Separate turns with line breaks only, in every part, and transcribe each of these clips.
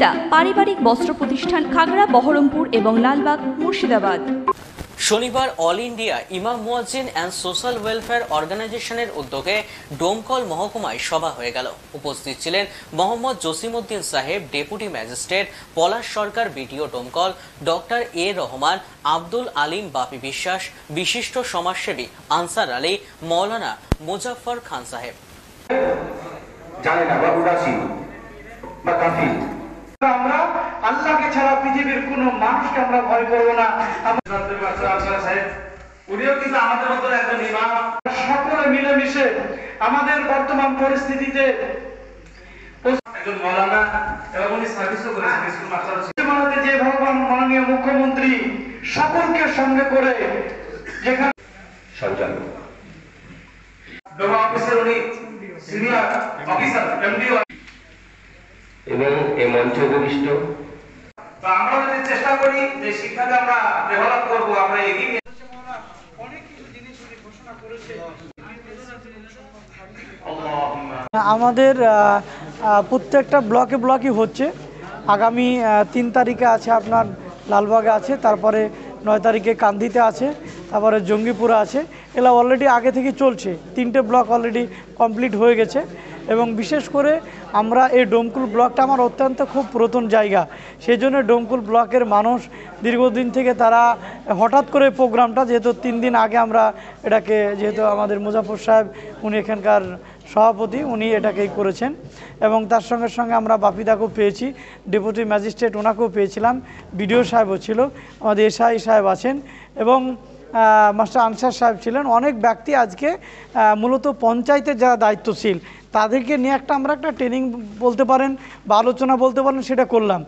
বিদ্যা পারিবারিক বস্ত্র প্রতিষ্ঠান খাগড়া বহরমপুর এবং লালবাগ মুর্শিদাবাদ।
শনিবার অল ইন্ডিয়া ইমাম মুয়াজ্জিন অ্যান্ড সোশ্যাল ওয়েলফেয়ার অর্গানাইজেশনের উদ্যোগে ডোমকল মহকুমায় সভা হয়ে গেল। উপস্থিত ছিলেন Mohammad Jasimuddin Saheb, deputy magistrate Palash Sarkar BDO Domkal, doctor A Rahman, Abdul Alim Bapi Biswas, বিশিষ্ট সমাজসেবী আনসার আলী, মৌলানা মুজাফফর খান সাহেব।
আমরা আল্লাহকে ছাড়া পৃথিবীর কোন মানুষকে আমরা ভয় করবো না। উনিও কিন্তু আমাদের মতো একজন ইমাম। সকলে মিলেমিশে আমাদের বর্তমান পরিস্থিতিতে একজন মৌলানা এবং উনি সার্ভিসও করেছেন স্কুল মাস্টার ছিলেন। যে ভগবান মাননীয় মুখ্যমন্ত্রী সকলকে সঙ্গে করে যেখানে সঞ্চালক ডোমা অফিসার উনি সিনিয়র অফিসার এমডিও
এবং এই মঞ্চ উপবিষ্ট
আমরা যদি চেষ্টা করি যে শিক্ষাকে আমরা ডেভেলপ করবো, আমরা এগিয়ে অনেক কিছু জিনিস ঘোষণা করেছে।
আমাদের প্রত্যেকটা ব্লকে ব্লকই হচ্ছে। আগামী 3 তারিখে আছে আপনার লালবাগে আছে, তারপরে 9 তারিখে কান্দিতে আছে, তারপরে জঙ্গিপুরে আছে। এগুলো অলরেডি আগে থেকে চলছে। 3টে ব্লক অলরেডি কমপ্লিট হয়ে গেছে। এবং বিশেষ করে আমরা এই ডোমকুল ব্লকটা আমার অত্যন্ত খুব পুরাতন জায়গা, সেই জন্য ডোমকুল ব্লকের মানুষ দীর্ঘদিন থেকে তারা হঠাৎ করে প্রোগ্রামটা, যেহেতু 3 দিন আগে আমরা এটাকে, যেহেতু আমাদের মুজাফর সাহেব উনি এখানকার সভাপতি, উনি এটাকেই করেছেন। এবং তার সঙ্গে সঙ্গে আমরা বাপিদাকেও পেয়েছি, ডেপুটি ম্যাজিস্ট্রেট ওনাকেও পেয়েছিলাম, বিডিও সাহেবও ছিল, আমাদের এসআই সাহেব আছেন এবং মাস্টার আনসার সাহেব ছিলেন। অনেক ব্যক্তি আজকে মূলত পঞ্চায়েতের যারা দায়িত্বশীল তাদেরকে নিয়ে আমরা একটা ট্রেনিং বলতে পারেন বা আলোচনা বলতে পারেন, সেটা করলাম।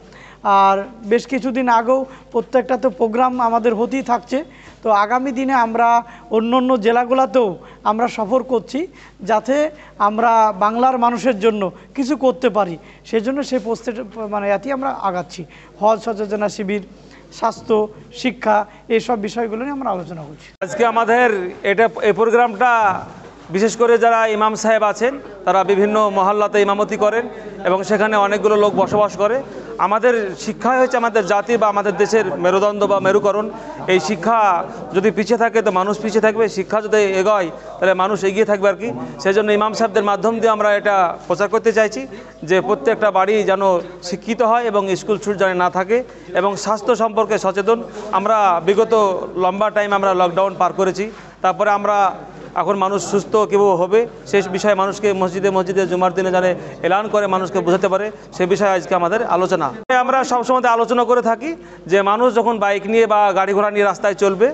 আর বেশ কিছুদিন আগেও প্রত্যেকটা তো প্রোগ্রাম আমাদের হতেই থাকছে। তো আগামী দিনে আমরা অন্য অন্য জেলাগুলোতেও আমরা সফর করছি, যাতে আমরা বাংলার মানুষের জন্য কিছু করতে পারি। সেজন্য সেই এতেই আমরা আগাচ্ছি। হজ সচেতনা শিবির, স্বাস্থ্য, শিক্ষা, এইসব বিষয়গুলো নিয়ে আমরা আলোচনা করছি।
আজকে আমাদের এই প্রোগ্রামটা বিশেষ করে যারা ইমাম সাহেব আছেন তারা বিভিন্ন মহল্লাতে ইমামতি করেন এবং সেখানে অনেকগুলো লোক বসবাস করে। আমাদের শিক্ষাই হচ্ছে আমাদের জাতি বা আমাদের দেশের মেরুদণ্ড বা মেরুকরণ। এই শিক্ষা যদি পিছিয়ে থাকে তো মানুষ পিছিয়ে থাকবে, শিক্ষা যদি এগোয় তাহলে মানুষ এগিয়ে থাকবে আর কি। সেই জন্য ইমাম সাহেবদের মাধ্যম দিয়ে আমরা এটা প্রচার করতে চাইছি যে প্রত্যেকটা বাড়ি যেন শিক্ষিত হয় এবং স্কুল ছুট যেন না থাকে এবং স্বাস্থ্য সম্পর্কে সচেতন। আমরা বিগত লম্বা টাইম আমরা লকডাউন পার করেছি, তারপরে আমরা এখন মানুষ সুস্থ কীভাবে হবে সেই বিষয়ে মানুষকে মসজিদে মসজিদে জুমার দিনে জানে এলান করে মানুষকে বোঝাতে পারে, সে বিষয়ে আজকে আমাদের আলোচনা। আমরা সবসময় আলোচনা করে থাকি যে মানুষ যখন বাইক নিয়ে বা গাড়ি ঘোড়া নিয়ে রাস্তায় চলবে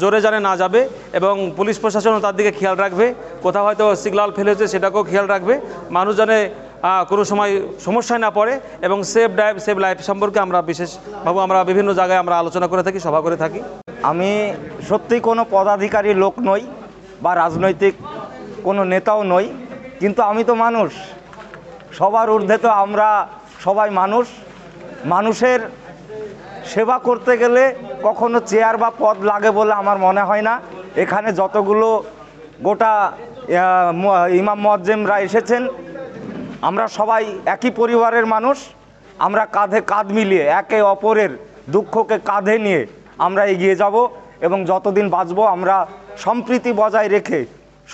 জোরে জানে না যাবে এবং পুলিশ প্রশাসনও তার দিকে খেয়াল রাখবে। কোথাও হয়তো সিগনাল ফেলেছে সেটাকেও খেয়াল রাখবে, মানুষ জানে কোনো সময় সমস্যায় না পড়ে এবং সেফ ড্রাইভ সেফ লাইফ সম্পর্কে আমরা বিশেষভাবে আমরা বিভিন্ন জায়গায় আমরা আলোচনা করে থাকি, সভা করে থাকি।
আমি সত্যি কোনো পদাধিকারী লোক নই বা রাজনৈতিক কোনো নেতাও নই, কিন্তু আমি তো মানুষ, সবার ঊর্ধ্বে তো আমরা সবাই মানুষ। মানুষের সেবা করতে গেলে কখনো চেয়ার বা পদ লাগে বলে আমার মনে হয় না। এখানে যতগুলো গোটা ইমাম মুয়াজ্জিমরা এসেছেন আমরা সবাই একই পরিবারের মানুষ। আমরা কাঁধে কাঁধ মিলিয়ে একে অপরের দুঃখকে কাঁধে নিয়ে আমরা এগিয়ে যাব এবং যতদিন বাঁচবো আমরা সম্প্রীতি বজায় রেখে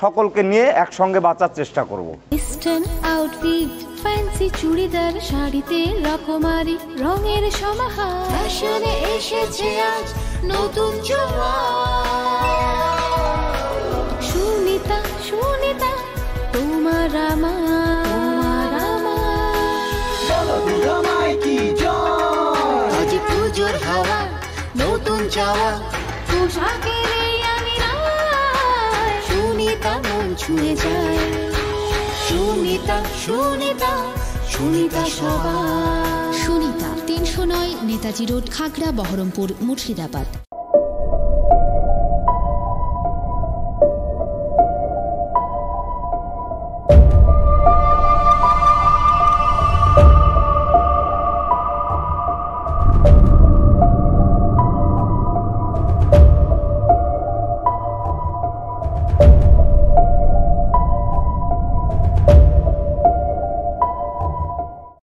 সকলকে নিয়ে একসঙ্গে বাঁচার চেষ্টা করব।
ইস্টার্ন আউটফিট, ফ্যান্সি চুড়িদার, শাড়িতে রকমারি রঙের সমাহার, ফ্যাশনে এসেছে আজ নতুন সুনিতা সুনিতা তোমার আমার আজ পুজোর হাওয়া নতুন চাওয়া পোশাকের সুনিতা মন ছুঁয়ে যায়। সুনিতা সুনিতা সুনিতা সবার।
সুনিতা 309 নেতাজি রোড, খাগড়া বহরমপুর, মুর্শিদাবাদ।